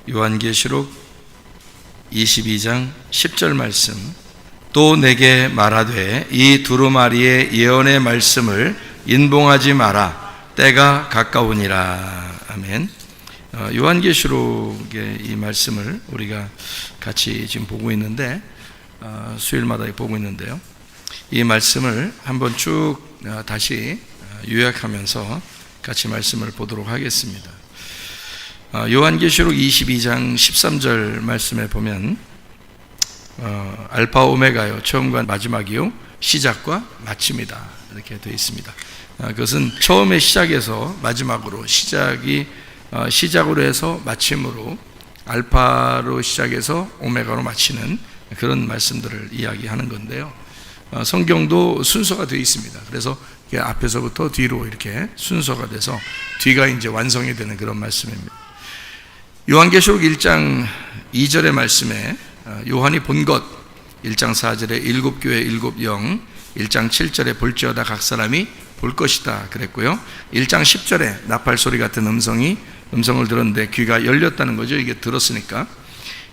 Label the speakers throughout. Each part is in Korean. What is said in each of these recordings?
Speaker 1: 요한계시록 22장 10절 말씀. 또 내게 말하되 이 두루마리의 예언의 말씀을 인봉하지 마라. 때가 가까우니라. 아멘. 요한계시록의 이 말씀을 우리가 같이 지금 보고 있는데, 수요일마다 보고 있는데요. 이 말씀을 한번 쭉 다시 요약하면서 같이 말씀을 보도록 하겠습니다. 요한계시록 22장 13절 말씀에 보면 알파 오메가요, 처음과 마지막이요, 시작과 마침이다, 이렇게 되어 있습니다. 그것은 처음에 시작에서 마지막으로, 시작으로 해서 마침으로, 알파로 시작해서 오메가로 마치는 그런 말씀들을 이야기하는 건데요. 성경도 순서가 되어 있습니다. 그래서 앞에서부터 뒤로 이렇게 순서가 돼서 뒤가 이제 완성이 되는 그런 말씀입니다. 요한계시록 1장 2절의 말씀에 요한이 본 것, 1장 4절에 일곱 교회 일곱 영, 1장 7절에 볼지어다 각 사람이 볼 것이다 그랬고요. 1장 10절에 나팔 소리 같은 음성을 들었는데 귀가 열렸다는 거죠. 이게 들었으니까.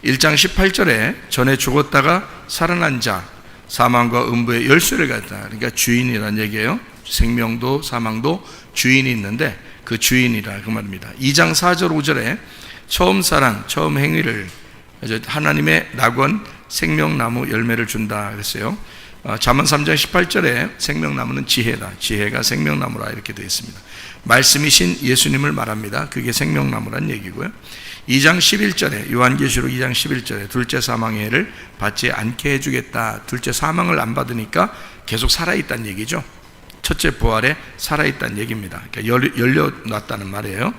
Speaker 1: 1장 18절에 전에 죽었다가 살아난 자, 사망과 음부의 열쇠를 갖다, 그러니까 주인이라는 얘기예요. 생명도 사망도 주인이 있는데 그 주인이라 그 말입니다. 2장 4절 5절에 처음 사랑, 처음 행위를, 하나님의 낙원 생명나무 열매를 준다 그랬어요. 잠언 3장 18절에 생명나무는 지혜다, 지혜가 생명나무라 이렇게 되어 있습니다. 말씀이신 예수님을 말합니다. 그게 생명나무란 얘기고요. 2장 11절에, 요한계시록 2장 11절에 둘째 사망의 해를 받지 않게 해주겠다. 둘째 사망을 안 받으니까 계속 살아있다는 얘기죠. 첫째 부활에 살아있다는 얘기입니다. 그러니까 열려놨다는 말이에요.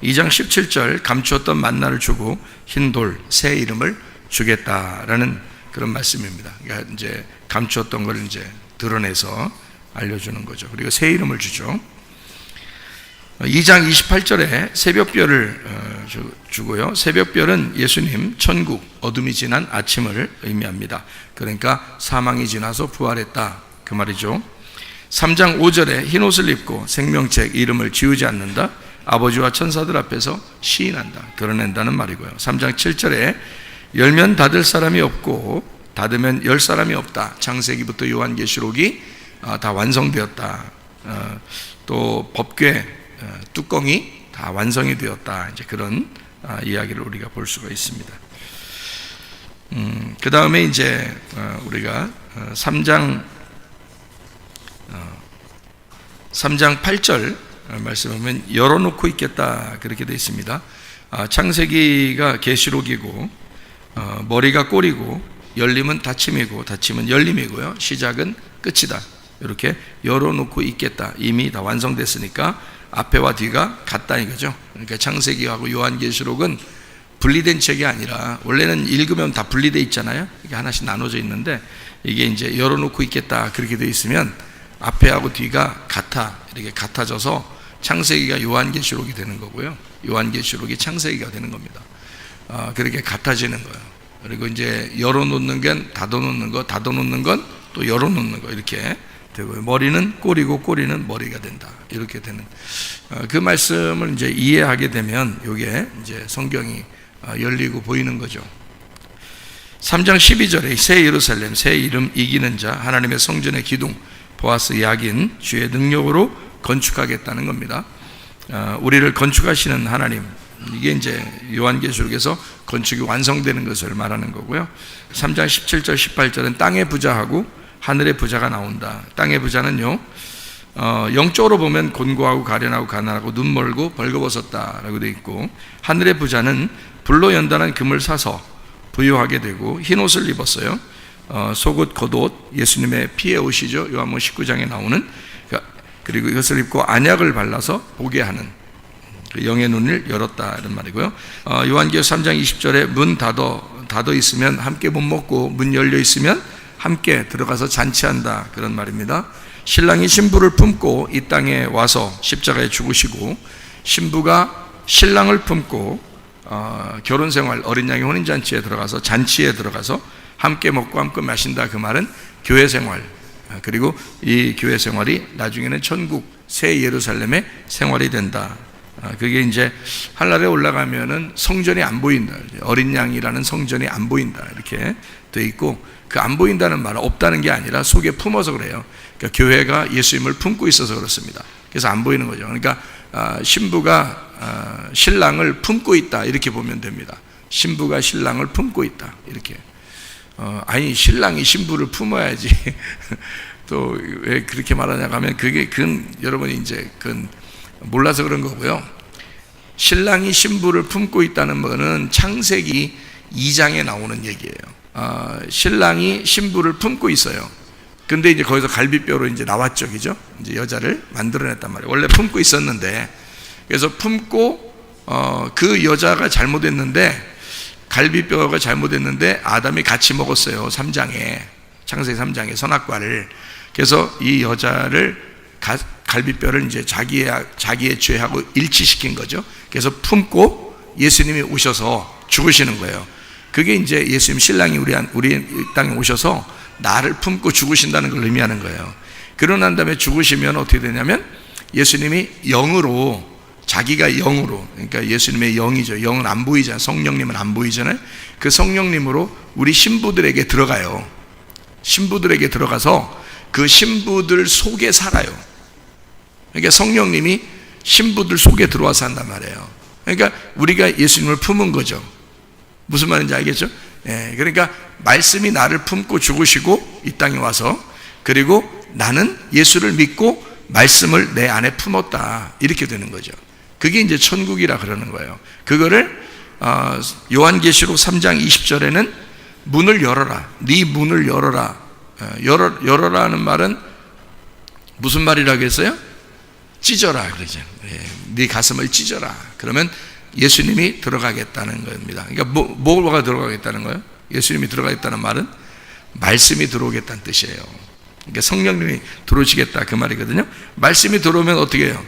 Speaker 1: 2장 17절, 감추었던 만나를 주고 흰 돌, 새 이름을 주겠다라는 그런 말씀입니다. 그러니까 이제 감추었던 걸 이제 드러내서 알려주는 거죠. 그리고 새 이름을 주죠. 2장 28절에 새벽별을 주고요. 새벽별은 예수님, 천국, 어둠이 지난 아침을 의미합니다. 그러니까 사망이 지나서 부활했다 그 말이죠. 3장 5절에 흰옷을 입고 생명책 이름을 지우지 않는다, 아버지와 천사들 앞에서 시인한다, 드러낸다는 말이고요. 3장 7절에 열면 닫을 사람이 없고 닫으면 열 사람이 없다. 창세기부터 요한계시록이 다 완성되었다. 또 법궤 뚜껑이 다 완성이 되었다. 이제 그런 이야기를 우리가 볼 수가 있습니다. 그 다음에 이제 우리가 3장 8절 말씀하면 열어놓고 있겠다 그렇게 되어 있습니다. 창세기가 계시록이고, 머리가 꼬리고, 열림은 닫힘이고, 닫힘은 열림이고요. 시작은 끝이다. 이렇게 열어놓고 있겠다. 이미 다 완성됐으니까 앞에와 뒤가 같다 이거죠. 그러니까 창세기하고 요한계시록은 분리된 책이 아니라, 원래는 읽으면 다 분리되어 있잖아요. 이게 하나씩 나눠져 있는데, 이게 이제 열어놓고 있겠다 그렇게 되어 있으면 앞에하고 뒤가 같아, 이렇게 같아져서 창세기가 요한계시록이 되는 거고요, 요한계시록이 창세기가 되는 겁니다. 그렇게 같아지는 거예요. 그리고 이제 열어놓는 건 닫아놓는 거, 닫아놓는 건 또 열어놓는 거, 이렇게 되고요. 머리는 꼬리고 꼬리는 머리가 된다, 이렇게 되는 그 말씀을 이제 이해하게 되면 이게 이제 성경이 열리고 보이는 거죠. 3장 12절에 새 예루살렘, 새 이름 이기는 자, 하나님의 성전의 기둥 보아스 야긴 주의 능력으로 건축하겠다는 겁니다. 우리를 건축하시는 하나님, 이게 이제 요한계시록에서 건축이 완성되는 것을 말하는 거고요. 3장 17절 18절은 땅의 부자하고 하늘의 부자가 나온다. 땅의 부자는요, 영적으로 보면 곤고하고 가련하고 가난하고 눈 멀고 벌거벗었다라고 되어 있고, 하늘의 부자는 불로 연단한 금을 사서 부유하게 되고 흰옷을 입었어요. 속옷 겉옷, 예수님의 피의 옷이죠. 요한복음 19장에 나오는. 그리고 이것을 입고 안약을 발라서 보게 하는, 영의 눈을 열었다 이런 말이고요. 요한계시록 3장 20절에 문 닫아 있으면 함께 못 먹고 문 열려 있으면 함께 들어가서 잔치한다 그런 말입니다. 신랑이 신부를 품고 이 땅에 와서 십자가에 죽으시고, 신부가 신랑을 품고 결혼생활, 어린 양의 혼인잔치에 들어가서, 잔치에 들어가서 함께 먹고 함께 마신다 그 말은 교회생활, 그리고 이 교회 생활이 나중에는 천국 새 예루살렘의 생활이 된다 그게 이제 하늘에 올라가면은 성전이 안 보인다. 어린 양이라는 성전이 안 보인다. 이렇게 돼 있고, 그 안 보인다는 말은 없다는 게 아니라 속에 품어서 그래요. 그러니까 교회가 예수님을 품고 있어서 그렇습니다. 그래서 안 보이는 거죠. 그러니까 신부가 신랑을 품고 있다. 이렇게 보면 됩니다. 신부가 신랑을 품고 있다. 이렇게. 아니, 신랑이 신부를 품어야지. 또 왜 그렇게 말하냐 하면 그게 여러분이 이제 몰라서 그런 거고요. 신랑이 신부를 품고 있다는 것은 창세기 2장에 나오는 얘기예요. 신랑이 신부를 품고 있어요. 근데 이제 거기서 갈비뼈로 이제 나왔죠, 그죠? 이제 여자를 만들어냈단 말이에요. 원래 품고 있었는데, 그래서 품고 그 여자가 잘못했는데, 갈비뼈가 잘못했는데 아담이 같이 먹었어요. 3장에, 창세기 3장에 선악과를. 그래서 이 여자를 갈비뼈를 이제 자기의 죄하고 일치시킨 거죠. 그래서 품고 예수님이 오셔서 죽으시는 거예요. 그게 이제 예수님 신랑이 우리 땅에 오셔서 나를 품고 죽으신다는 걸 의미하는 거예요. 그러고 난 다음에 죽으시면 어떻게 되냐면 예수님이 영으로, 자기가 영으로, 그러니까 예수님의 영이죠. 영은 안 보이잖아요. 성령님은 안 보이잖아요. 그 성령님으로 우리 신부들에게 들어가요. 신부들에게 들어가서 그 신부들 속에 살아요. 그러니까 성령님이 신부들 속에 들어와서 한단 말이에요. 그러니까 우리가 예수님을 품은 거죠. 무슨 말인지 알겠죠? 그러니까 말씀이 나를 품고 죽으시고 이 땅에 와서, 그리고 나는 예수를 믿고 말씀을 내 안에 품었다. 이렇게 되는 거죠. 그게 이제 천국이라 그러는 거예요. 그거를 요한계시록 3장 20절에는 문을 열어라. 네 문을 열어라. 열어라는 말은 무슨 말이라고 했어요? 찢어라 그러죠. 네 가슴을 찢어라. 그러면 예수님이 들어가겠다는 겁니다. 그러니까 뭐가 들어가겠다는 거예요? 예수님이 들어가겠다는 말은 말씀이 들어오겠다는 뜻이에요. 그러니까 성령님이 들어오시겠다 그 말이거든요. 말씀이 들어오면 어떻게 해요?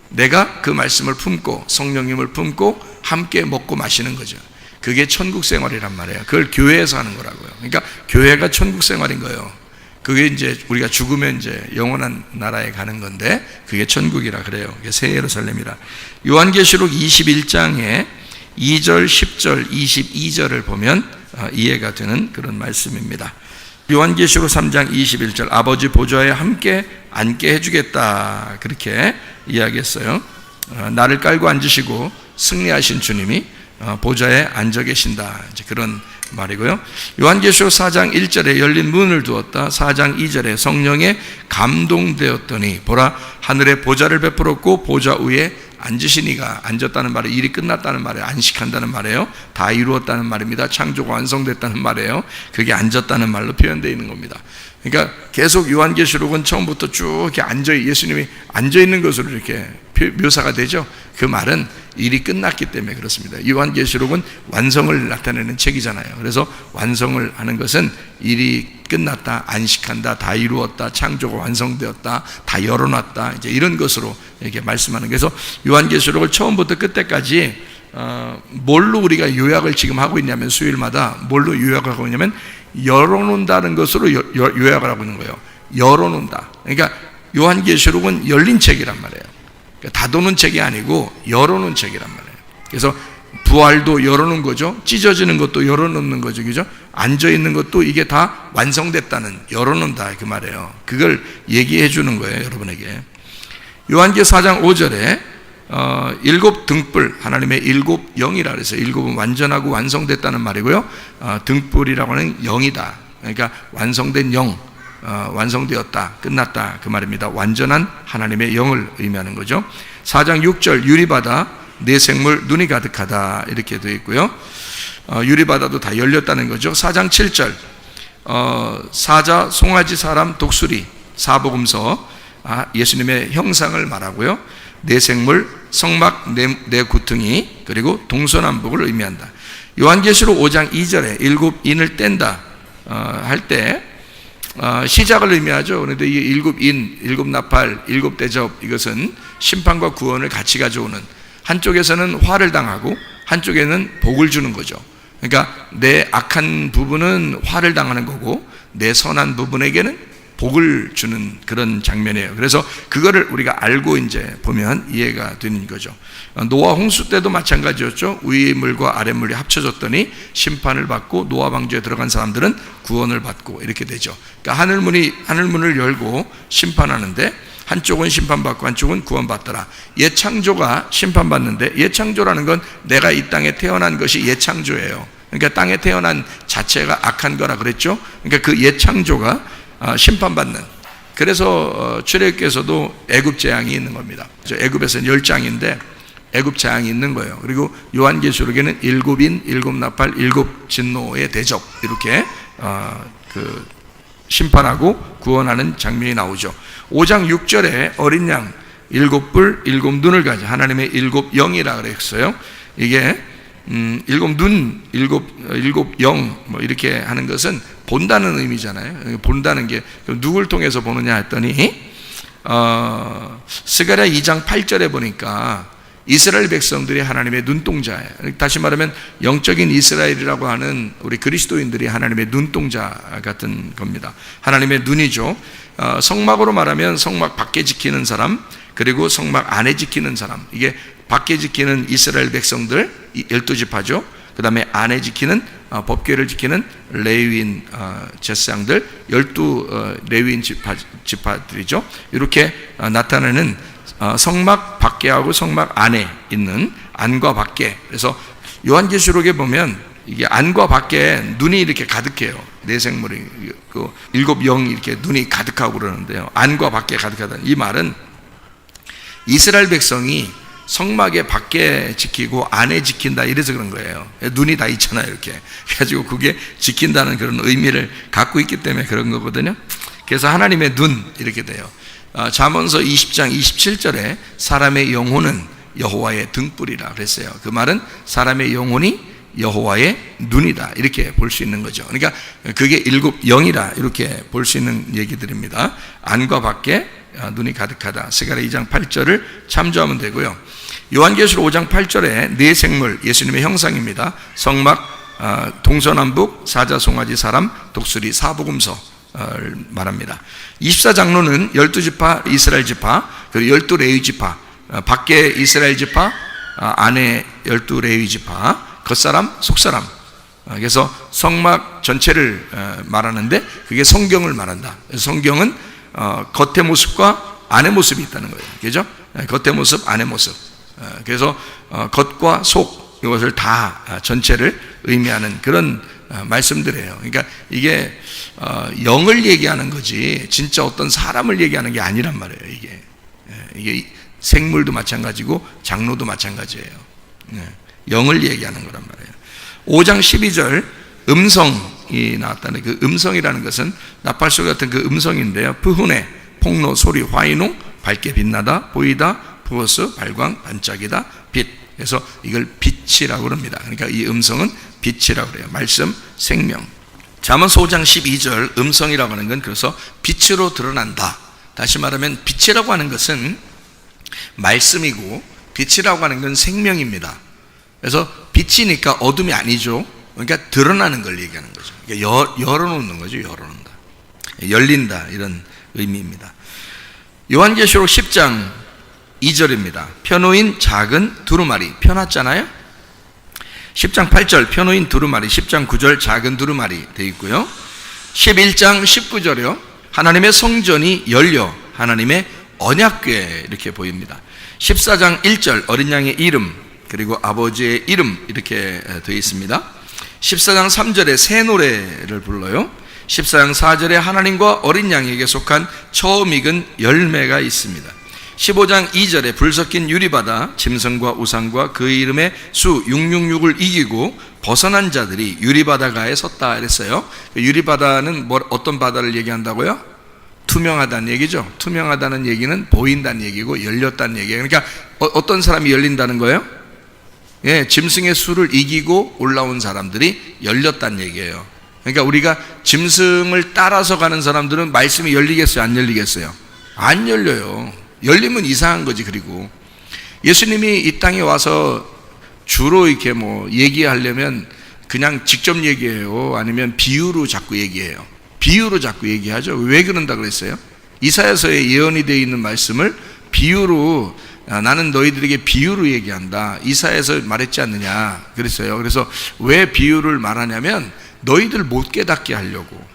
Speaker 1: 내가 그 말씀을 품고 성령님을 품고 함께 먹고 마시는 거죠. 그게 천국 생활이란 말이에요. 그걸 교회에서 하는 거라고요. 그러니까 교회가 천국 생활인 거예요. 그게 이제 우리가 죽으면 이제 영원한 나라에 가는 건데, 그게 천국이라 그래요. 그게 새 예루살렘이라. 요한계시록 21장에 2절, 10절, 22절을 보면 이해가 되는 그런 말씀입니다. 요한계시록 3장 21절, 아버지 보좌에 함께 앉게 해주겠다, 그렇게 이야기했어요. 나를 깔고 앉으시고 승리하신 주님이 보좌에 앉아 계신다, 이제 그런 말이고요. 요한계시록 4장 1절에 열린 문을 두었다. 4장 2절에 성령에 감동되었더니 보라, 하늘에 보좌를 베풀었고 보좌 위에 앉으시니가, 앉았다는 말은 일이 끝났다는 말이에요. 안식한다는 말이에요. 다 이루었다는 말입니다. 창조가 완성됐다는 말이에요. 그게 앉았다는 말로 표현되어 있는 겁니다. 그러니까 계속 요한계시록은 처음부터 쭉 이렇게 예수님이 앉아있는 것으로 이렇게 묘사가 되죠. 그 말은 일이 끝났기 때문에 그렇습니다. 요한계시록은 완성을 나타내는 책이잖아요. 그래서 완성을 하는 것은 일이 끝났다, 안식한다, 다 이루었다, 창조가 완성되었다, 다 열어놨다, 이제 이런 것으로 이렇게 말씀하는. 그래서 요한계시록을 처음부터 끝까지 뭘로 우리가 요약을 지금 하고 있냐면, 수요일마다 뭘로 요약을 하고 있냐면 열어놓는다는 것으로 요약을 하고 있는 거예요. 열어놓는다. 그러니까 요한계시록은 열린 책이란 말이에요. 그러니까 닫아놓은 책이 아니고 열어놓은 책이란 말이에요. 그래서 부활도 열어놓은 거죠. 찢어지는 것도 열어놓는 거죠. 그죠? 앉아있는 것도 이게 다 완성됐다는, 열어놓는다 그 말이에요. 그걸 얘기해 주는 거예요, 여러분에게. 요한계시록 4장 5절에 일곱 등불, 하나님의 일곱 영이라 그래서 일곱은 완전하고 완성됐다는 말이고요. 등불이라고 하는 영이다. 그러니까 완성된 영, 완성되었다, 끝났다 그 말입니다. 완전한 하나님의 영을 의미하는 거죠. 4장 6절 유리바다, 내 생물 눈이 가득하다, 이렇게 되어 있고요. 유리바다도 다 열렸다는 거죠. 4장 7절 사자, 송아지, 사람, 독수리, 사복음서, 예수님의 형상을 말하고요. 내 생물, 성막, 내 구퉁이, 그리고 동서남북을 의미한다. 요한계시록 5장 2절에 일곱 인을 뗀다 할 때 시작을 의미하죠. 그런데 이 일곱 인, 일곱 나팔, 일곱 대접, 이것은 심판과 구원을 같이 가져오는, 한쪽에서는 화를 당하고 한쪽에는 복을 주는 거죠. 그러니까 내 악한 부분은 화를 당하는 거고 내 선한 부분에게는 복을 주는 그런 장면이에요. 그래서 그거를 우리가 알고 이제 보면 이해가 되는 거죠. 노아 홍수 때도 마찬가지였죠. 위의 물과 아래 물이 합쳐졌더니 심판을 받고 노아 방주에 들어간 사람들은 구원을 받고 이렇게 되죠. 그러니까 하늘문을 열고 심판하는데 한쪽은 심판받고 한쪽은 구원받더라. 예창조가 심판받는데, 예창조라는 건 내가 이 땅에 태어난 것이 예창조예요. 그러니까 땅에 태어난 자체가 악한 거라 그랬죠. 그러니까 그 예창조가 심판받는. 그래서 출애굽기에서도 애굽 재앙이 있는 겁니다. 애굽에서는 10장인데 애굽 재앙이 있는 거예요. 그리고 요한계시록에는 7인, 7나팔, 7진노의 대접, 이렇게 심판하고 구원하는 장면이 나오죠. 5장 6절에 어린 양 7뿔 7눈을 가진 하나님의 7영이라 그랬어요. 이게 7눈 7영 뭐 이렇게 하는 것은 본다는 의미잖아요. 본다는 게 누굴 통해서 보느냐 했더니 스가랴 2장 8절에 보니까 이스라엘 백성들이 하나님의 눈동자예요. 다시 말하면 영적인 이스라엘이라고 하는 우리 그리스도인들이 하나님의 눈동자 같은 겁니다. 하나님의 눈이죠. 성막으로 말하면 성막 밖에 지키는 사람, 그리고 성막 안에 지키는 사람. 이게 밖에 지키는 이스라엘 백성들 12지파죠. 그 다음에 안에 지키는 법궤를 지키는 레위인 제사장들 12 레위인 지파들이죠. 이렇게 나타내는 성막 밖에하고 성막 안에 있는 안과 밖에. 그래서 요한계시록에 보면 이게 안과 밖에 눈이 이렇게 가득해요. 내생물이 그 7영 이렇게 눈이 가득하고 그러는데요. 안과 밖에 가득하다는 이 말은 이스라엘 백성이 성막의 밖에 지키고 안에 지킨다 이래서 그런 거예요. 눈이 다 있잖아요. 이렇게 그래가지고 그게 지킨다는 그런 의미를 갖고 있기 때문에 그런 거거든요. 그래서 하나님의 눈 이렇게 돼요. 잠언서 20장 27절에 사람의 영혼은 여호와의 등불이라 그랬어요. 그 말은 사람의 영혼이 여호와의 눈이다 이렇게 볼 수 있는 거죠. 그러니까 그게 7영이라 이렇게 볼 수 있는 얘기들입니다. 안과 밖에 눈이 가득하다. 스가랴 2장 8절을 참조하면 되고요. 요한계시록 5장 8절에 네 생물, 예수님의 형상입니다. 성막, 동서남북, 사자송아지 사람, 독수리, 사복음서 말합니다. 24장로는 12지파 이스라엘 지파, 그리고 12 레위 지파, 밖에 이스라엘 지파, 안에 12 레위 지파, 겉사람, 속사람. 그래서 성막 전체를 말하는데 그게 성경을 말한다. 성경은 겉의 모습과 안의 모습이 있다는 거예요. 그죠? 겉의 모습, 안의 모습. 그래서 겉과 속 이것을 다 전체를 의미하는 그런 말씀들이에요. 그러니까 이게 영을 얘기하는 거지 진짜 어떤 사람을 얘기하는 게 아니란 말이에요. 이게 생물도 마찬가지고 장로도 마찬가지예요. 영을 얘기하는 거란 말이에요. 5장 12절 음성이 나왔다는 그 음성이라는 것은 나팔소리 같은 그 음성인데요. 푸훈의 폭로, 소리, 화이농, 밝게 빛나다, 보이다, 부어스, 발광, 반짝이다, 빛. 그래서 이걸 빛이라고 합니다. 그러니까 이 음성은 빛이라고 그래요. 말씀, 생명. 잠언서 5장 12절 음성이라고 하는 건 그래서 빛으로 드러난다. 다시 말하면 빛이라고 하는 것은 말씀이고 빛이라고 하는 건 생명입니다. 그래서 빛이니까 어둠이 아니죠. 그러니까 드러나는 걸 얘기하는 거죠. 그러니까 열어놓는 거죠. 열어놓는다, 열린다 이런 의미입니다. 요한계시록 10장 2절입니다. 편호인 작은 두루마리. 펴놨잖아요. 10장 8절 편호인 두루마리, 10장 9절 작은 두루마리 되어 있고요. 11장 19절이요. 하나님의 성전이 열려 하나님의 언약궤 이렇게 보입니다. 14장 1절 어린 양의 이름 그리고 아버지의 이름 이렇게 되어 있습니다. 14장 3절에 새 노래를 불러요. 14장 4절에 하나님과 어린 양에게 속한 처음 익은 열매가 있습니다. 15장 2절에 불 섞인 유리바다, 짐승과 우상과 그 이름의 수 666을 이기고 벗어난 자들이 유리바다가에 섰다 그랬어요. 유리바다는 어떤 바다를 얘기한다고요? 투명하다는 얘기죠. 투명하다는 얘기는 보인다는 얘기고 열렸다는 얘기예요. 그러니까 어떤 사람이 열린다는 거예요? 예, 짐승의 수를 이기고 올라온 사람들이 열렸다는 얘기예요. 그러니까 우리가 짐승을 따라서 가는 사람들은 말씀이 열리겠어요? 안 열리겠어요? 안 열려요. 열리면 이상한 거지. 그리고 예수님이 이 땅에 와서 주로 이렇게 뭐 얘기하려면 그냥 직접 얘기해요? 아니면 비유로 자꾸 얘기해요? 비유로 자꾸 얘기하죠. 왜 그런다 그랬어요? 이사야서에 예언이 되어 있는 말씀을 비유로, 나는 너희들에게 비유로 얘기한다. 이사야에서 말했지 않느냐 그랬어요. 그래서 왜 비유를 말하냐면 너희들 못 깨닫게 하려고.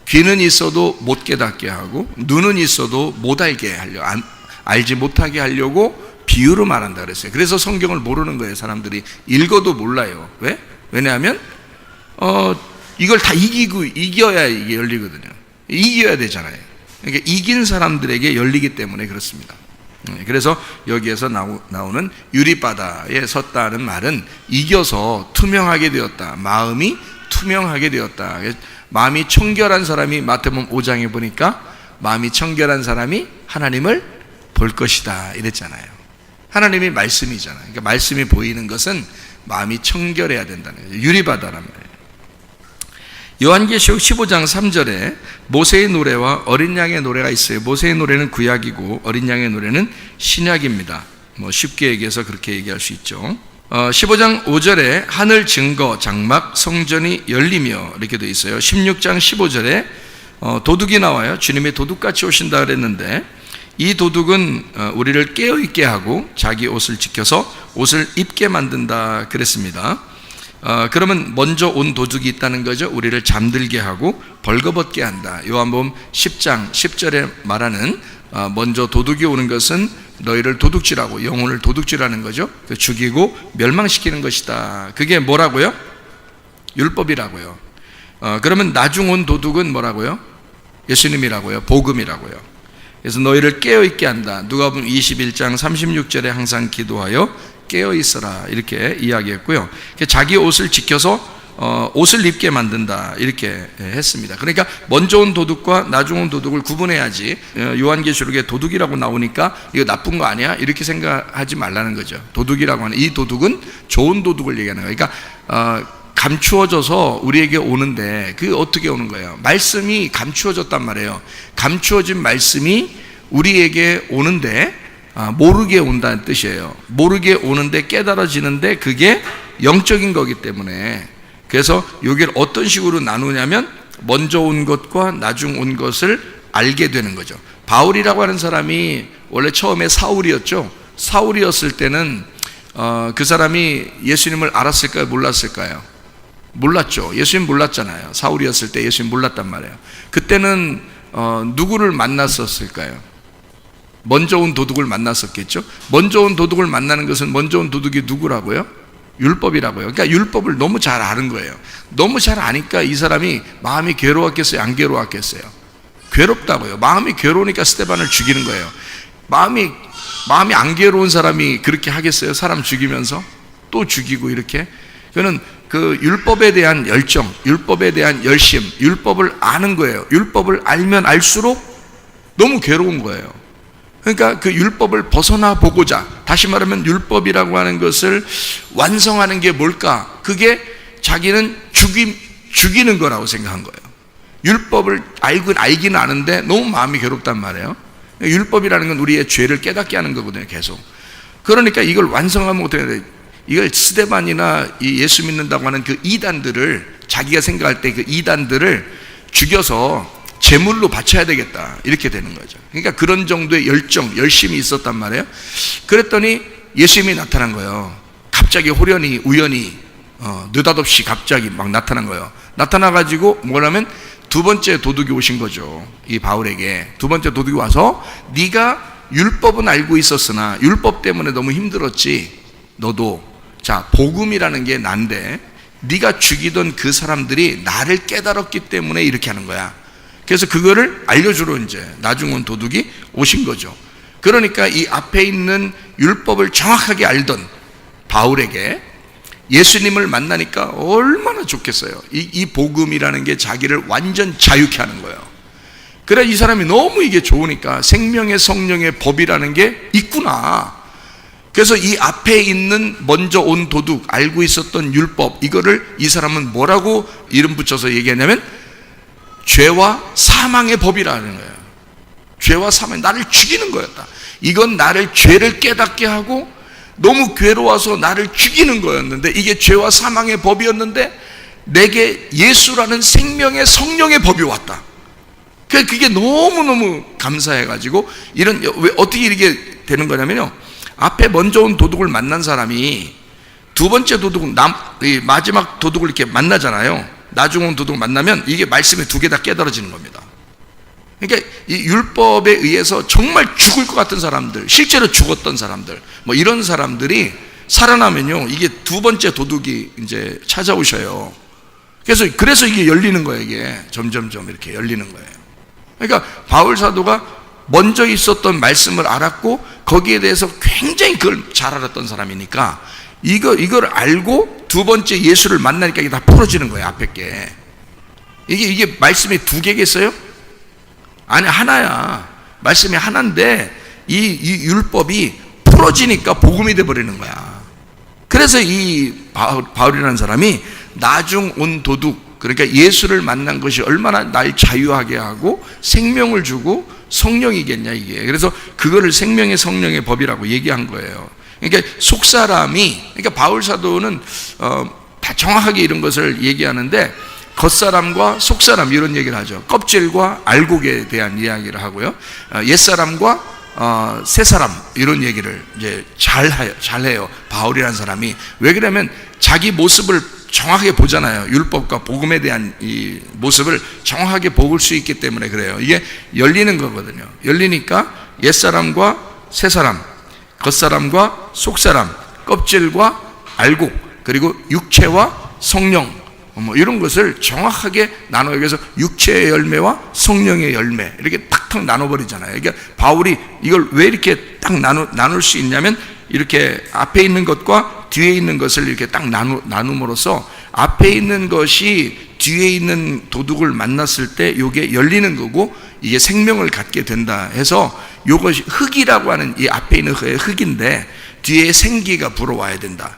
Speaker 1: 귀는 있어도 못 깨닫게 하고 눈은 있어도 못 알게 하려고, 알지 못하게 하려고 비유로 말한다 그랬어요. 그래서 성경을 모르는 거예요. 사람들이 읽어도 몰라요. 왜? 왜냐하면 이걸 다 이겨야 이게 열리거든요. 이겨야 되잖아요. 그러니까 이긴 사람들에게 열리기 때문에 그렇습니다. 그래서 여기에서 나오는 유리바다에 섰다는 말은 이겨서 투명하게 되었다. 마음이 투명하게 되었다. 마음이 청결한 사람이, 마태복음 5장에 보니까 마음이 청결한 사람이 하나님을 볼 것이다 이랬잖아요. 하나님이 말씀이잖아요. 그러니까 말씀이 보이는 것은 마음이 청결해야 된다는 거예요. 유리바다란 말이에요. 요한계시록 15장 3절에 모세의 노래와 어린 양의 노래가 있어요. 모세의 노래는 구약이고 어린 양의 노래는 신약입니다. 쉽게 얘기해서 그렇게 얘기할 수 있죠. 15장 5절에 하늘 증거 장막 성전이 열리며 이렇게 되어 있어요. 16장 15절에 도둑이 나와요. 주님이 도둑같이 오신다 그랬는데 이 도둑은 우리를 깨어있게 하고 자기 옷을 지켜서 옷을 입게 만든다 그랬습니다. 그러면 먼저 온 도둑이 있다는 거죠. 우리를 잠들게 하고 벌거벗게 한다. 요한복음 10장 10절에 말하는 먼저 도둑이 오는 것은 너희를 도둑질하고 영혼을 도둑질하는 거죠. 죽이고 멸망시키는 것이다. 그게 뭐라고요? 율법이라고요. 그러면 나중 온 도둑은 뭐라고요? 예수님이라고요. 복음이라고요. 그래서 너희를 깨어있게 한다. 누가복음 21장 36절에 항상 기도하여 깨어있어라 이렇게 이야기했고요. 자기 옷을 지켜서 옷을 입게 만든다 이렇게 했습니다. 그러니까 먼저 온 도둑과 나중 온 도둑을 구분해야지. 요한계시록에 도둑이라고 나오니까 이거 나쁜 거 아니야? 이렇게 생각하지 말라는 거죠. 도둑이라고 하는 이 도둑은 좋은 도둑을 얘기하는 거예요. 그러니까 감추어져서 우리에게 오는데 그게 어떻게 오는 거예요? 말씀이 감추어졌단 말이에요. 감추어진 말씀이 우리에게 오는데 모르게 온다는 뜻이에요. 모르게 오는데 깨달아지는데 그게 영적인 거기 때문에, 그래서 여기를 어떤 식으로 나누냐면 먼저 온 것과 나중 온 것을 알게 되는 거죠. 바울이라고 하는 사람이 원래 처음에 사울이었죠. 사울이었을 때는 그 사람이 예수님을 알았을까요? 몰랐을까요? 몰랐죠. 예수님 몰랐잖아요. 사울이었을 때 예수님 몰랐단 말이에요. 그때는 누구를 만났었을까요? 먼저 온 도둑을 만났었겠죠. 먼저 온 도둑을 만나는 것은 먼저 온 도둑이 누구라고요? 율법이라고요. 그러니까 율법을 너무 잘 아는 거예요. 너무 잘 아니까 이 사람이 마음이 괴로웠겠어요? 안 괴로웠겠어요? 괴롭다고요. 마음이 괴로우니까 스데반을 죽이는 거예요. 마음이 안 괴로운 사람이 그렇게 하겠어요? 사람 죽이면서 또 죽이고 이렇게. 그는 그 율법에 대한 열정, 율법에 대한 열심, 율법을 아는 거예요. 율법을 알면 알수록 너무 괴로운 거예요. 그러니까 그 율법을 벗어나 보고자, 다시 말하면 율법이라고 하는 것을 완성하는 게 뭘까? 그게 자기는 죽이는 거라고 생각한 거예요. 율법을 알기는 아는데 너무 마음이 괴롭단 말이에요. 율법이라는 건 우리의 죄를 깨닫게 하는 거거든요, 계속. 그러니까 이걸 완성하면 어떻게 해야 돼? 이걸 스데반이나 이 예수 믿는다고 하는 그 이단들을, 자기가 생각할 때 그 이단들을 죽여서 제물로 바쳐야 되겠다 이렇게 되는 거죠. 그러니까 그런 정도의 열정, 열심이 있었단 말이에요. 그랬더니 예수님이 나타난 거예요. 갑자기 호련히 우연히 느닷없이 갑자기 막 나타난 거예요. 나타나가지고 뭐라면 두 번째 도둑이 오신 거죠. 이 바울에게 두 번째 도둑이 와서 네가 율법은 알고 있었으나 율법 때문에 너무 힘들었지. 너도 자 복음이라는 게 난데 네가 죽이던 그 사람들이 나를 깨달았기 때문에 이렇게 하는 거야. 그래서 그거를 알려주러 이제 나중 온 도둑이 오신 거죠. 그러니까 이 앞에 있는 율법을 정확하게 알던 바울에게 예수님을 만나니까 얼마나 좋겠어요. 이 복음이라는 게 자기를 완전 자유케 하는 거예요. 그래 이 사람이 너무 이게 좋으니까 생명의 성령의 법이라는 게 있구나. 그래서 이 앞에 있는 먼저 온 도둑, 알고 있었던 율법, 이거를 이 사람은 뭐라고 이름 붙여서 얘기하냐면 죄와 사망의 법이라는 거예요. 죄와 사망, 나를 죽이는 거였다. 이건 나를 죄를 깨닫게 하고 너무 괴로워서 나를 죽이는 거였는데, 이게 죄와 사망의 법이었는데 내게 예수라는 생명의 성령의 법이 왔다. 그게 너무너무 감사해가지고 왜 어떻게 이렇게 되는 거냐면요, 앞에 먼저 온 도둑을 만난 사람이 두 번째 도둑, 마지막 도둑을 이렇게 만나잖아요. 나중 온 도둑을 만나면 이게 말씀이 두 개 다 깨달아지는 겁니다. 그러니까 이 율법에 의해서 정말 죽을 것 같은 사람들, 실제로 죽었던 사람들, 뭐 이런 사람들이 살아나면요, 이게 두 번째 도둑이 이제 찾아오셔요. 그래서 이게 열리는 거예요. 이게 점점점 이렇게 열리는 거예요. 그러니까 바울 사도가 먼저 있었던 말씀을 알았고 거기에 대해서 굉장히 그걸 잘 알았던 사람이니까 이걸 알고 두 번째 예수를 만나니까 이게 다 풀어지는 거예요. 앞에 게 이게 말씀이 두 개겠어요? 아니, 하나야. 말씀이 하나인데 이 율법이 풀어지니까 복음이 돼버리는 거야. 그래서 이 바울이라는 사람이 나중 온 도둑, 그러니까 예수를 만난 것이 얼마나 날 자유하게 하고 생명을 주고 성령이겠냐 이게. 그래서 그거를 생명의 성령의 법이라고 얘기한 거예요. 그러니까 그러니까 바울 사도는 다 정확하게 이런 것을 얘기하는데 겉사람과 속사람 이런 얘기를 하죠. 껍질과 알곡에 대한 이야기를 하고요. 옛사람과 새사람 이런 얘기를 이제 잘해요. 바울이라는 사람이. 왜 그러냐면 자기 모습을 정확하게 보잖아요. 율법과 복음에 대한 이 모습을 정확하게 볼 수 있기 때문에 그래요. 이게 열리는 거거든요. 열리니까 옛사람과 새사람, 겉사람과 속사람, 껍질과 알곡, 그리고 육체와 성령, 뭐 이런 것을 정확하게 나눠요. 그래서 육체의 열매와 성령의 열매 이렇게 탁탁 나눠버리잖아요. 그러니까 바울이 이걸 왜 이렇게 딱 나눌 수 있냐면 이렇게 앞에 있는 것과 뒤에 있는 것을 이렇게 딱 나눔으로써 앞에 있는 것이 뒤에 있는 도둑을 만났을 때 이게 열리는 거고 이게 생명을 갖게 된다 해서 이것이 흙이라고 하는 이 앞에 있는 흙인데 뒤에 생기가 불어와야 된다.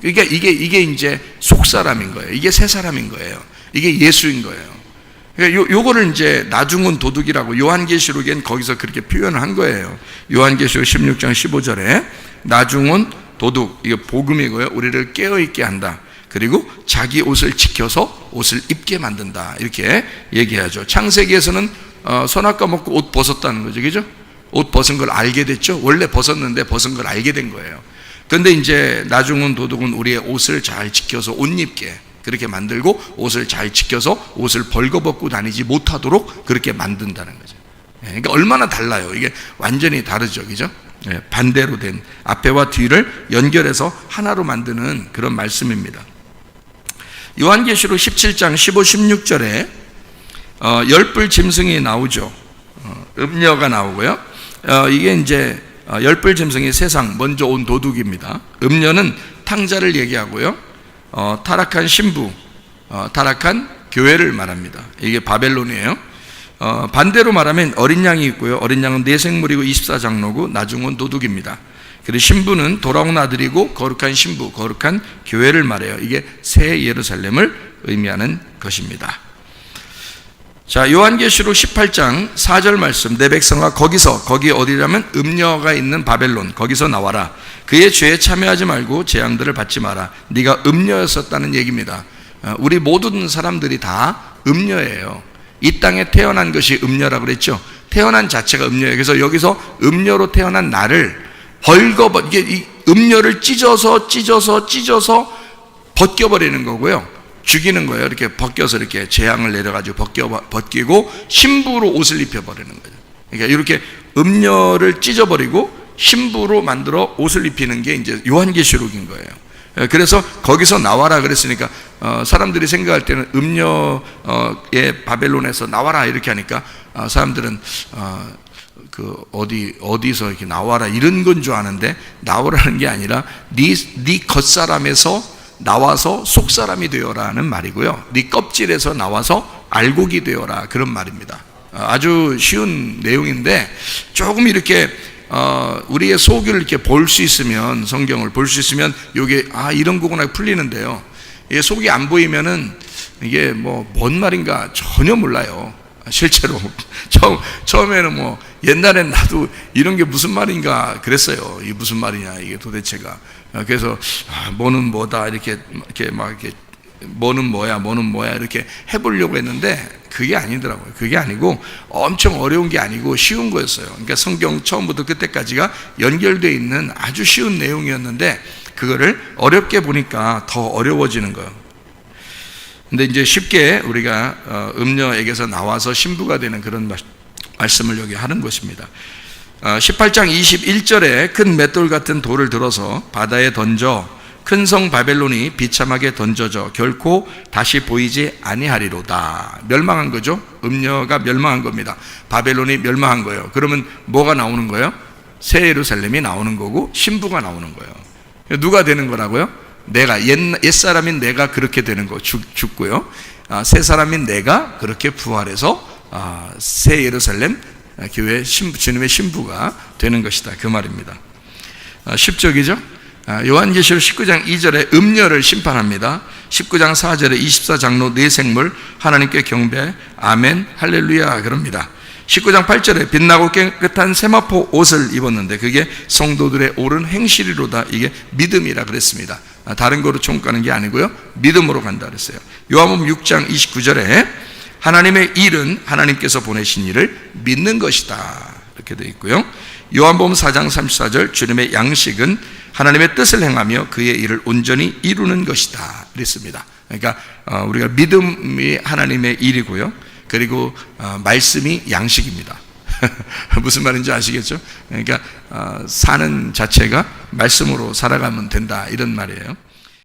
Speaker 1: 그러니까 이게 이제 속사람인 거예요. 이게 새사람인 거예요. 이게 예수인 거예요. 그러니까 요거를 이제 나중 온 도둑이라고 요한계시록엔 거기서 그렇게 표현을 한 거예요. 요한계시록 16장 15절에 나중 온 도둑, 이게 복음이고요. 우리를 깨어있게 한다. 그리고 자기 옷을 지켜서 옷을 입게 만든다. 이렇게 얘기하죠. 창세기에서는 선악과 먹고 옷 벗었다는 거죠. 그죠? 옷 벗은 걸 알게 됐죠. 원래 벗었는데 벗은 걸 알게 된 거예요. 그런데 이제 나중 온 도둑은 우리의 옷을 잘 지켜서 옷 입게 그렇게 만들고 옷을 잘 지켜서 옷을 벌거벗고 다니지 못하도록 그렇게 만든다는 거죠. 그러니까 얼마나 달라요. 이게 완전히 다르죠. 그죠? 반대로 된 앞에와 뒤를 연결해서 하나로 만드는 그런 말씀입니다. 요한계시록 17장 15, 16절에 열불 짐승이 나오죠. 음녀가 나오고요. 이게 이제 열불 짐승이 세상 먼저 온 도둑입니다. 음녀는 탕자를 얘기하고요. 타락한 신부, 타락한 교회를 말합니다. 이게 바벨론이에요. 반대로 말하면 어린 양이 있고요. 어린 양은 내생물이고 24장로고 나중 온 도둑입니다. 그리고 신부는 돌아온 아들이고 거룩한 신부, 거룩한 교회를 말해요. 이게 새 예루살렘을 의미하는 것입니다. 자, 요한계시록 18장 4절 말씀. 내 백성아 거기 어디라면 음녀가 있는 바벨론 거기서 나와라. 그의 죄에 참여하지 말고 재앙들을 받지 마라. 네가 음녀였었다는 얘기입니다. 우리 모든 사람들이 다 음녀예요. 이 땅에 태어난 것이 음녀라고 그랬죠. 태어난 자체가 음녀예요. 그래서 여기서 음녀로 태어난 나를 이게 이 음녀를 찢어서 벗겨버리는 거고요. 죽이는 거예요. 이렇게 벗겨서 이렇게 재앙을 내려가지고 벗기고 신부로 옷을 입혀버리는 거죠. 그러니까 이렇게 음녀를 찢어버리고 신부로 만들어 옷을 입히는 게 이제 요한계시록인 거예요. 그래서 거기서 나와라 그랬으니까 사람들이 생각할 때는 음녀의 바벨론에서 나와라 이렇게 하니까 사람들은 어디서 이렇게 나와라 이런 건 줄 아는데 나오라는 게 아니라 네 겉사람에서 나와서 속사람이 되어라는 말이고요. 네 껍질에서 나와서 알곡이 되어라 그런 말입니다. 아주 쉬운 내용인데 조금 이렇게 우리의 속을 이렇게 볼 수 있으면 성경을 볼 수 있으면 이게 이런 거구나 풀리는데요. 이게 속이 안 보이면은 이게 뭔 말인가 전혀 몰라요. 실제로 처음에는 옛날엔 나도 이런 게 무슨 말인가 그랬어요. 이게 무슨 말이냐 이게 도대체가. 그래서 뭐는 뭐다 이렇게 뭐는 뭐야 이렇게 해보려고 했는데 그게 아니더라고요. 그게 아니고 엄청 어려운 게 아니고 쉬운 거였어요. 그러니까 성경 처음부터 끝까지가 연결되어 있는 아주 쉬운 내용이었는데 그거를 어렵게 보니까 더 어려워지는 거예요. 근데 이제 쉽게 우리가 음녀에게서 나와서 신부가 되는 그런 말씀을 여기 하는 것입니다. 18장 21절에 큰 맷돌 같은 돌을 들어서 바다에 던져 큰 성 바벨론이 비참하게 던져져 결코 다시 보이지 아니하리로다. 멸망한 거죠. 음녀가 멸망한 겁니다. 바벨론이 멸망한 거예요. 그러면 뭐가 나오는 거예요? 새 예루살렘이 나오는 거고 신부가 나오는 거예요. 누가 되는 거라고요? 내가 옛사람인 내가 그렇게 되는 거 죽고요. 새 사람인 내가 그렇게 부활해서 새 예루살렘 교회 주님의 신부가 되는 것이다. 그 말입니다. 10절이죠. 요한계시록 19장 2절에 음녀를 심판합니다. 19장 4절에 24장로 네 생물 하나님께 경배 아멘 할렐루야 그럽니다. 19장 8절에 빛나고 깨끗한 세마포 옷을 입었는데 그게 성도들의 옳은 행실이로다. 이게 믿음이라 그랬습니다. 다른 거로 총가는 게 아니고요, 믿음으로 간다 그랬어요. 요한복음 6장 29절에 하나님의 일은 하나님께서 보내신 일을 믿는 것이다 이렇게 되어 있고요. 요한복음 4장 34절 주님의 양식은 하나님의 뜻을 행하며 그의 일을 온전히 이루는 것이다 그랬습니다. 그러니까 우리가 믿음이 하나님의 일이고요, 그리고 말씀이 양식입니다. 무슨 말인지 아시겠죠? 그러니까 사는 자체가 말씀으로 살아가면 된다 이런 말이에요.